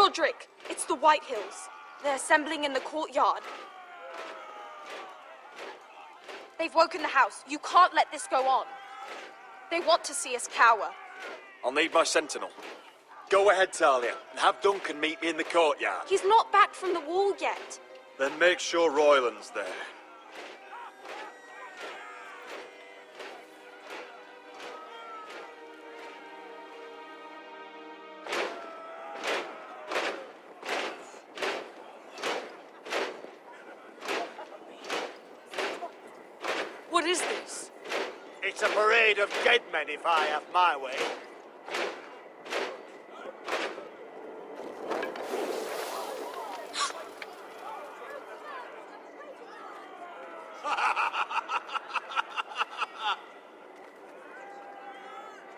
Roderick, it's the White Hills. They're assembling in the courtyard. They've woken the house. You can't let this go on. They want to see us cower. I'll need my sentinel. Go ahead, Talia, and have Duncan meet me in the courtyard. He's not back from the wall yet. Then make sure Royland's there. What is this? It's a parade of dead men, if I have my way.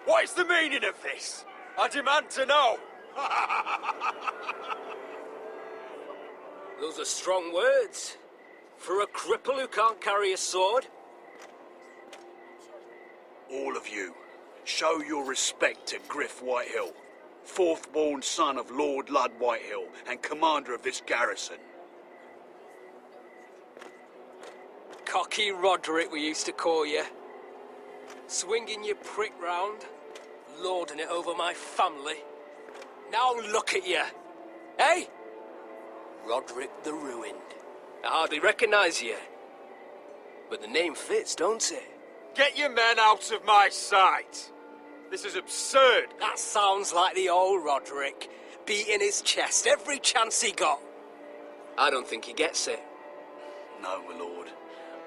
What is the meaning of this? I demand to know. Those are strong words. For a cripple who can't carry a sword. All of you, show your respect to Griff Whitehill, fourth-born son of Lord Lud Whitehill and commander of this garrison. Cocky Roderick, we used to call you. Swinging your prick round, lording it over my family. Now look at you. Hey? Roderick the Ruined. I hardly recognise you. But the name fits, don't it? Get your men out of my sight. This is absurd. That sounds like the old Roderick, beating his chest every chance he got. I don't think he gets it. No, my lord,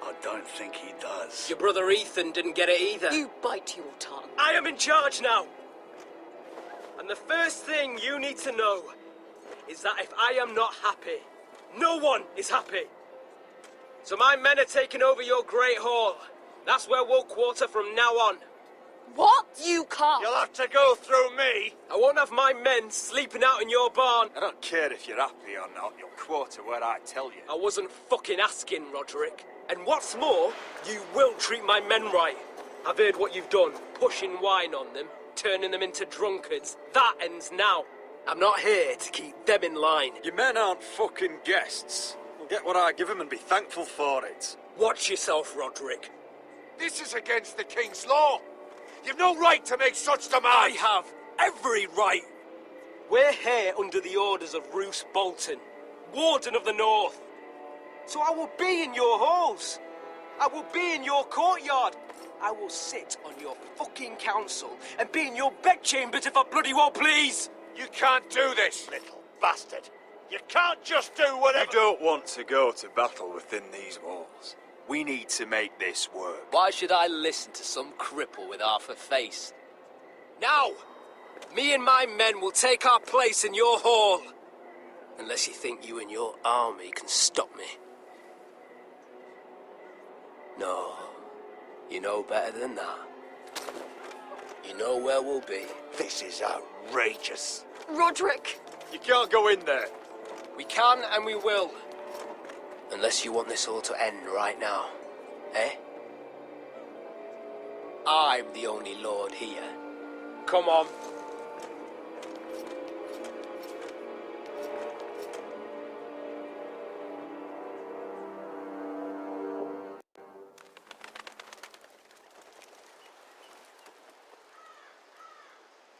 I don't think he does. Your brother Ethan didn't get it either. You bite your tongue. I am in charge now. And the first thing you need to know is that if I am not happy, no one is happy. So my men are taking over your Great Hall. That's where we'll quarter from now on. What? You can't. You'll have to go through me. I won't have my men sleeping out in your barn. I don't care if you're happy or not. You'll quarter where I tell you. I wasn't fucking asking, Roderick. And what's more, you will treat my men right. I've heard what you've done, pushing wine on them, turning them into drunkards. That ends now. I'm not here to keep them in line. Your men aren't fucking guests. They'll get what I give them and be thankful for it. Watch yourself, Roderick. This is against the King's law. You've no right to make such demands. I have every right. We're here under the orders of Roose Bolton, Warden of the North. So I will be in your halls. I will be in your courtyard. I will sit on your fucking council and be in your bedchambers if I bloody well please. You can't do this, little bastard. You can't just do whatever... You don't want to go to battle within these walls. We need to make this work. Why should I listen to some cripple with half a face? Now, me and my men will take our place in your hall. Unless you think you and your army can stop me. No, you know better than that. You know where we'll be. This is outrageous. Roderick! You can't go in there. We can and we will. Unless you want this all to end right now. Eh? I'm the only lord here. Come on.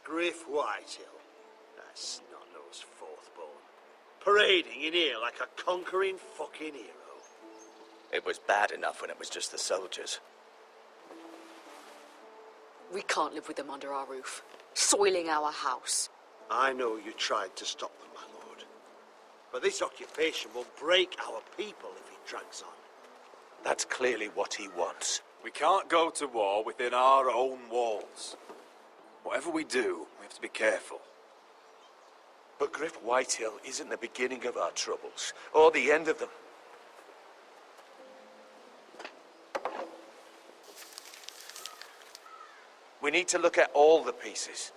Griff Whitehill. That's snot-nosed fourth-born. Parading in here like a conquering fucking hero. It was bad enough when it was just the soldiers. We can't live with them under our roof, soiling our house. I know you tried to stop them, my lord. But this occupation will break our people if it drags on. That's clearly what he wants. We can't go to war within our own walls. Whatever we do, we have to be careful. But Griff Whitehill isn't the beginning of our troubles, or the end of them. We need to look at all the pieces.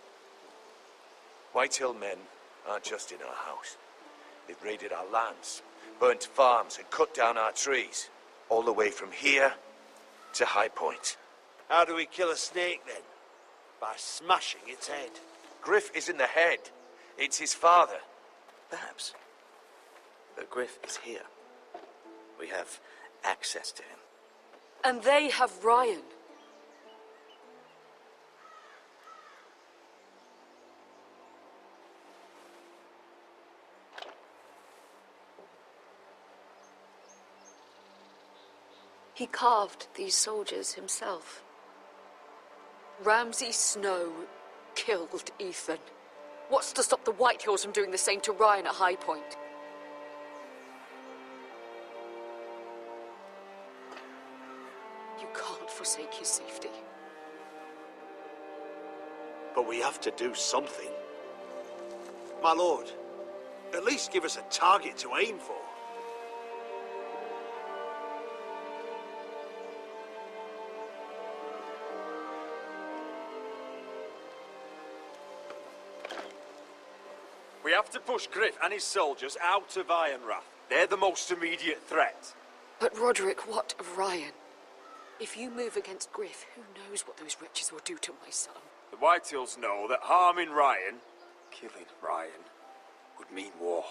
Whitehill men aren't just in our house. They've raided our lands, burnt farms, and cut down our trees. All the way from here to High Point. How do we kill a snake, then? By smashing its head. Griff isn't the head. It's his father. Perhaps. But Griff is here. We have access to him. And they have Ryan. He carved these soldiers himself. Ramsay Snow killed Ethan. What's to stop the Whitehills from doing the same to Ryan at High Point? You can't forsake his safety. But we have to do something. My lord, at least give us a target to aim for. We have to push Griff and his soldiers out of Ironrath. They're the most immediate threat. But Roderick, what of Ryan? If you move against Griff, who knows what those wretches will do to my son? The Whitehills know that harming Ryan, killing Ryan, would mean war.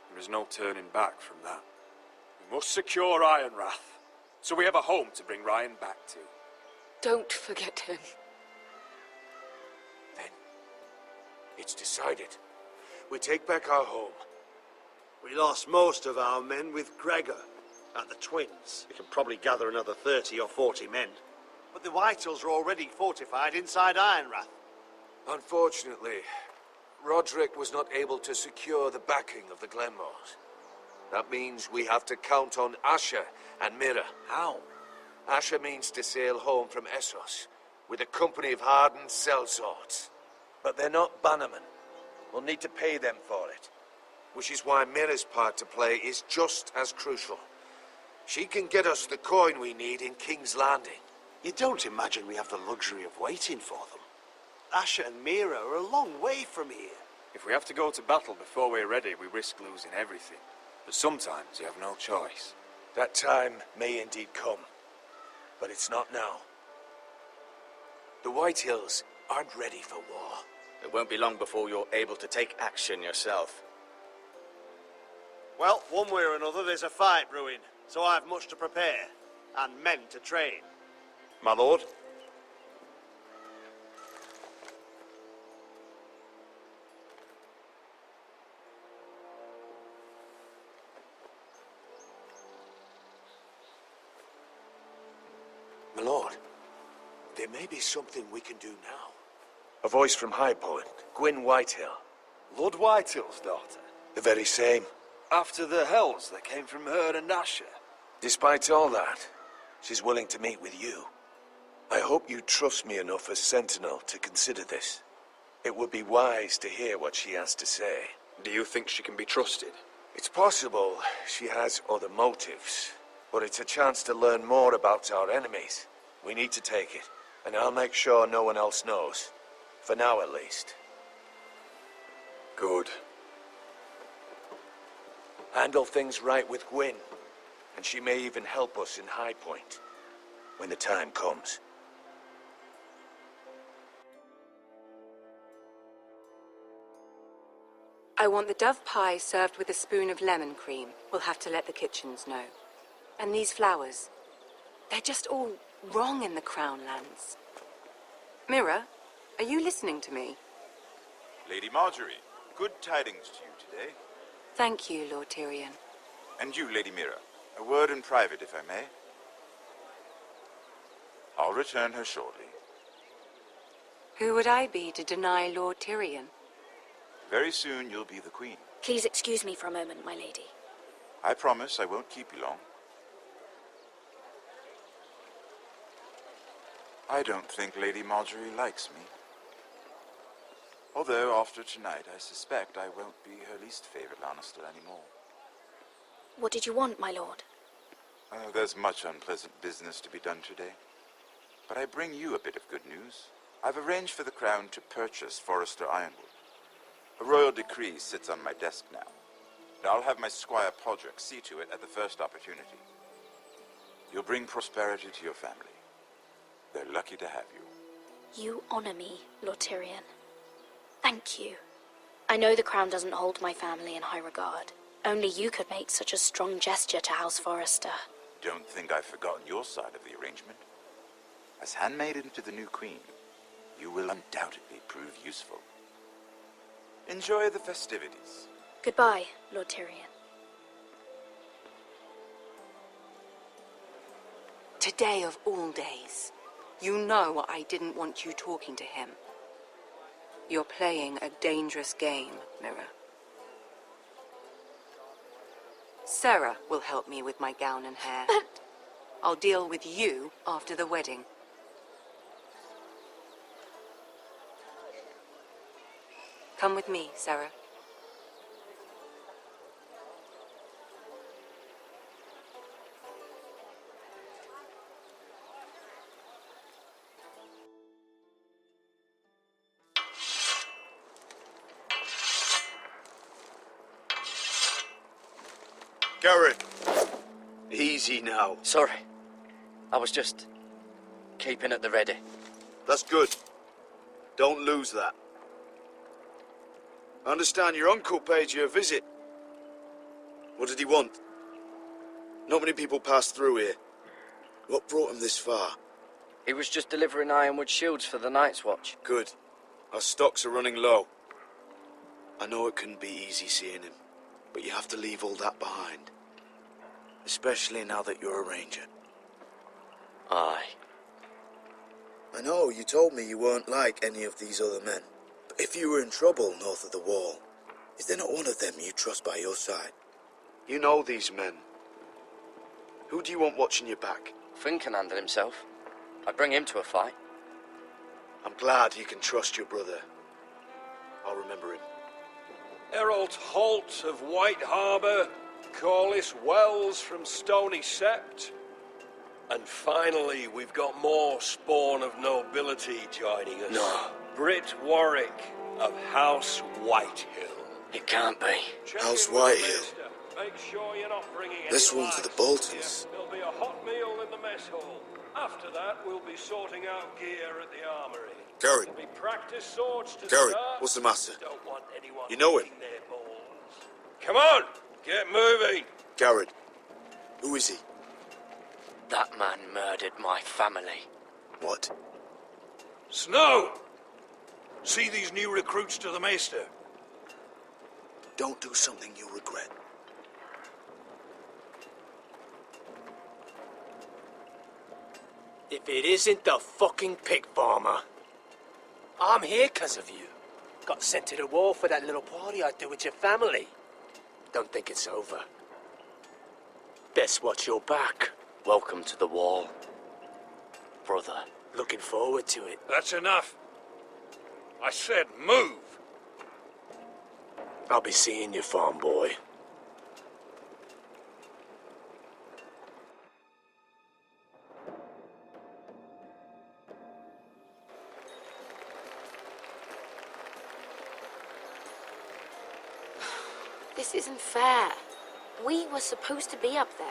There is no turning back from that. We must secure Ironrath, so we have a home to bring Ryan back to. Don't forget him. Then, it's decided. We take back our home. We lost most of our men with Gregor at the Twins. We can probably gather another 30 or 40 men. But the Whitehills are already fortified inside Ironrath. Unfortunately, Roderick was not able to secure the backing of the Glenmores. That means we have to count on Asher and Mira. How? Asher means to sail home from Essos with a company of hardened sellswords. But they're not bannermen. We'll need to pay them for it. Which is why Mira's part to play is just as crucial. She can get us the coin we need in King's Landing. You don't imagine we have the luxury of waiting for them. Asher and Mira are a long way from here. If we have to go to battle before we're ready, we risk losing everything. But sometimes you have no choice. That time may indeed come. But it's not now. The Whitehills aren't ready for war. It won't be long before you're able to take action yourself. Well, one way or another, there's a fight brewing, so I have much to prepare, and men to train. My lord? My lord, there may be something we can do now. A voice from High Point, Gwyn Whitehill. Lord Whitehill's daughter. The very same. After the hells that came from her and Asher. Despite all that, she's willing to meet with you. I hope you trust me enough as Sentinel to consider this. It would be wise to hear what she has to say. Do you think she can be trusted? It's possible she has other motives, but it's a chance to learn more about our enemies. We need to take it, and I'll make sure no one else knows. For now, at least. Good. Handle things right with Gwyn, and she may even help us in High Point, when the time comes. I want the dove pie served with a spoon of lemon cream. We'll have to let the kitchens know. And these flowers, they're just all wrong in the Crown Lands. Mira, are you listening to me? Lady Marjorie, good tidings to you today. Thank you, Lord Tyrion. And you, Lady Mira, a word in private, if I may. I'll return her shortly. Who would I be to deny Lord Tyrion? Very soon you'll be the queen. Please excuse me for a moment, my lady. I promise I won't keep you long. I don't think Lady Marjorie likes me. Although, after tonight, I suspect I won't be her least favorite Lannister anymore. What did you want, my lord? Oh, there's much unpleasant business to be done today. But I bring you a bit of good news. I've arranged for the Crown to purchase Forrester Ironwood. A royal decree sits on my desk now. And I'll have my squire Podrick see to it at the first opportunity. You'll bring prosperity to your family. They're lucky to have you. You honor me, Lord Tyrion. Thank you. I know the crown doesn't hold my family in high regard. Only you could make such a strong gesture to House Forrester. Don't think I've forgotten your side of the arrangement. As handmaiden to the new queen, you will undoubtedly prove useful. Enjoy the festivities. Goodbye, Lord Tyrion. Today of all days, you know I didn't want you talking to him. You're playing a dangerous game, Mira. Sarah will help me with my gown and hair. But... I'll deal with you after the wedding. Come with me, Sarah. Garrett! Easy now. Sorry. I was just keeping at the ready. That's good. Don't lose that. I understand your uncle paid you a visit. What did he want? Not many people pass through here. What brought him this far? He was just delivering ironwood shields for the Night's Watch. Good. Our stocks are running low. I know it couldn't be easy seeing him, but you have to leave all that behind. Especially now that you're a ranger. Aye. I know, you told me you weren't like any of these other men. But if you were in trouble north of the wall, is there not one of them you trust by your side? You know these men. Who do you want watching your back? Finn can handle himself. I'd bring him to a fight. I'm glad you can trust your brother. I'll remember him. Errol Holt of White Harbour, Corliss Wells from Stony Sept. And finally, we've got more spawn of nobility joining us. No. Britt Warwick of House Whitehill. It can't be. House Whitehill. Make sure you're not bringing any This one's to the Boltons. Yeah, there'll be a hot meal in the mess hall. After that, we'll be sorting out gear at the armory. Garrett. There'll be practice swords to Garrett, start. what's the matter? Don't want anyone You know him? licking their balls. Come on, get moving. Garrett. Who is he? That man murdered my family. What? Snow! See these new recruits to the Maester? Don't do something you'll regret. If it isn't the fucking pig farmer. I'm here 'cause of you. Got sent to the war for that little party I do with your family. Don't think it's over. Best watch your back. Welcome to the wall, brother. Looking forward to it. That's enough. I said move. I'll be seeing you, farm boy. This isn't fair. We were supposed to be up there.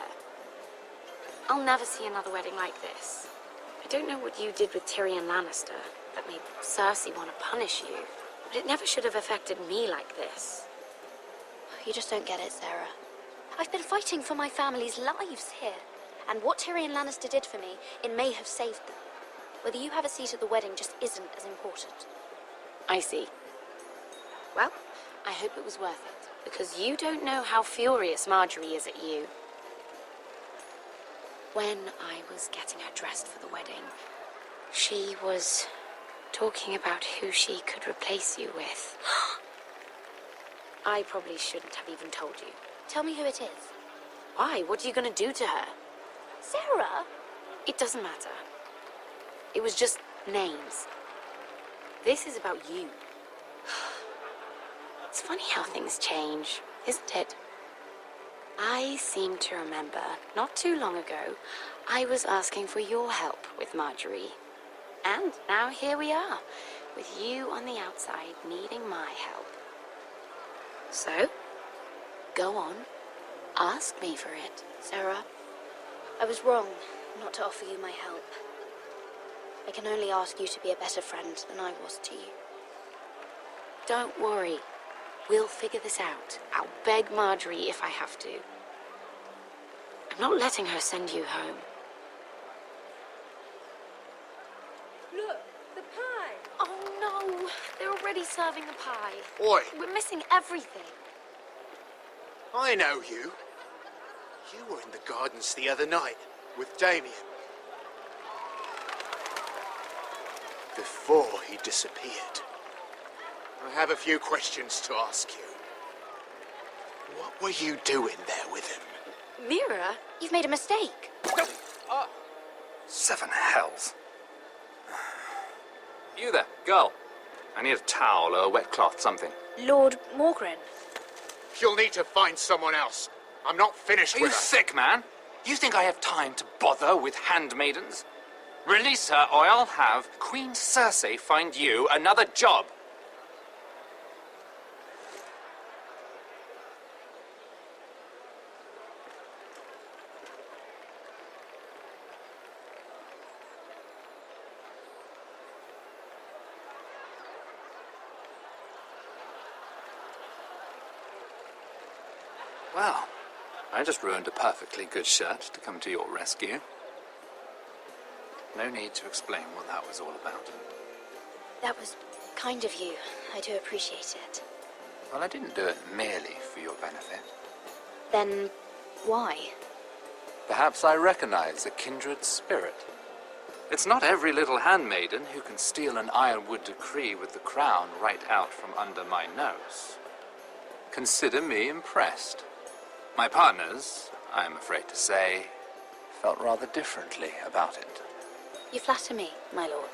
I'll never see another wedding like this. I don't know what you did with Tyrion Lannister that made Cersei want to punish you, but it never should have affected me like this. You just don't get it, Sarah. I've been fighting for my family's lives here, and what Tyrion Lannister did for me, it may have saved them. Whether you have a seat at the wedding just isn't as important. I see. Well, I hope it was worth it, because you don't know how furious Marjorie is at you. When I was getting her dressed for the wedding, she was talking about who she could replace you with. I probably shouldn't have even told you. Tell me who it is. Why? What are you going to do to her? Sarah? It doesn't matter. It was just names. This is about you. It's funny how things change, isn't it? I seem to remember, not too long ago, I was asking for your help with Marjorie. And now here we are, with you on the outside needing my help. So, go on. Ask me for it, Sarah. I was wrong not to offer you my help. I can only ask you to be a better friend than I was to you. Don't worry. We'll figure this out. I'll beg Marjorie if I have to. I'm not letting her send you home. Look, the pie. Oh no, they're already serving the pie. Oi, We're missing everything. I know you. You were in the gardens the other night with Damien. Before he disappeared. I have a few questions to ask you. What were you doing there with him? Mira, you've made a mistake. Seven hells. You there, girl. I need a towel or a wet cloth, something. Lord Morgren. You'll need to find someone else. I'm not finished Are with you her. sick, man? You think I have time to bother with handmaidens? Release her, or I'll have Queen Cersei find you another job. Well, I just ruined a perfectly good shirt to come to your rescue. No need to explain what that was all about. That was kind of you. I do appreciate it. Well, I didn't do it merely for your benefit. Then, why? Perhaps I recognize a kindred spirit. It's not every little handmaiden who can steal an ironwood decree with the crown right out from under my nose. Consider me impressed. My partners, I am afraid to say, felt rather differently about it. You flatter me, my lord.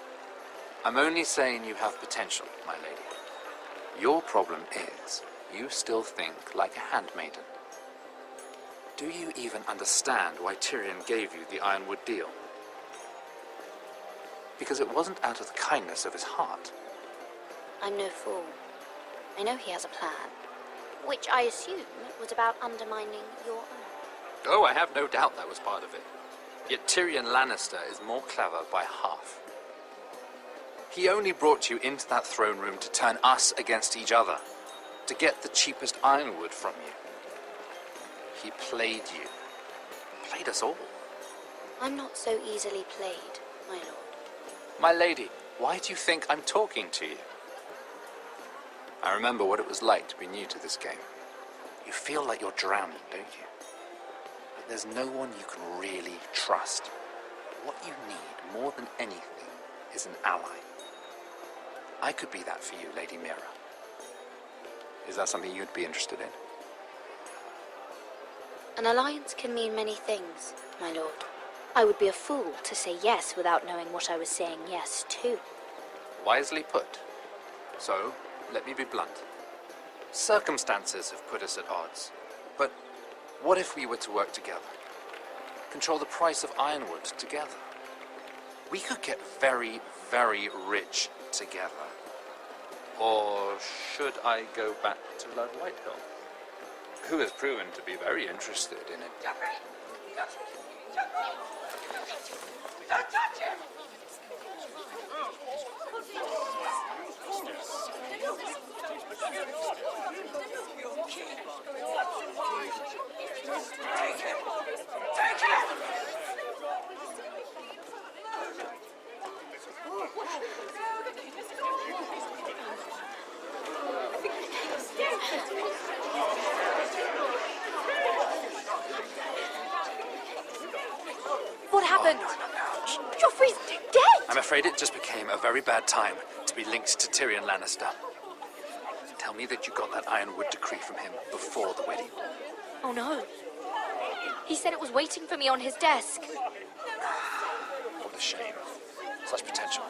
I'm only saying you have potential, my lady. Your problem is, you still think like a handmaiden. Do you even understand why Tyrion gave you the Ironwood deal? Because it wasn't out of the kindness of his heart. I'm no fool. I know he has a plan, which I assume was about undermining your own. Oh, I have no doubt that was part of it. Yet Tyrion Lannister is more clever by half. He only brought you into that throne room to turn us against each other, to get the cheapest ironwood from you. He played you. Played us all. I'm not so easily played, my lord. My lady, why do you think I'm talking to you? I remember what it was like to be new to this game. You feel like you're drowning, don't you? But there's no one you can really trust. What you need, more than anything, is an ally. I could be that for you, Lady Mira. Is that something you'd be interested in? An alliance can mean many things, my lord. I would be a fool to say yes without knowing what I was saying yes to. Wisely put. So, let me be blunt. Circumstances have put us at odds. But what if we were to work together? Control the price of ironwood together? We could get very, very rich together. Or should I go back to Lord Whitehill, who has proven to be very interested in it? Don't touch him! Take him! Take him! What happened? Joffrey's dead! I'm afraid it just became a very bad time to be linked to Tyrion Lannister. Tell me that you got that ironwood decree from him before the wedding. Oh no. He said it was waiting for me on his desk. What a shame. Such potential.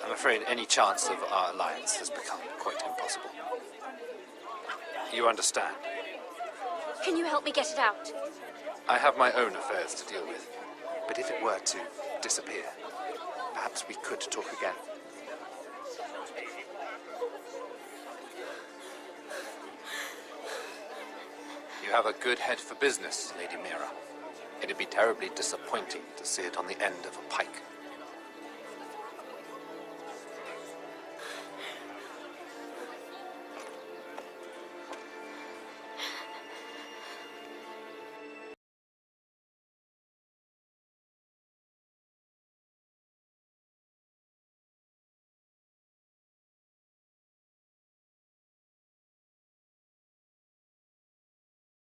I'm afraid any chance of our alliance has become quite impossible. You understand? Can you help me get it out? I have my own affairs to deal with. But if it were to disappear, perhaps we could talk again. You have a good head for business, Lady Mira. It'd be terribly disappointing to see it on the end of a pike.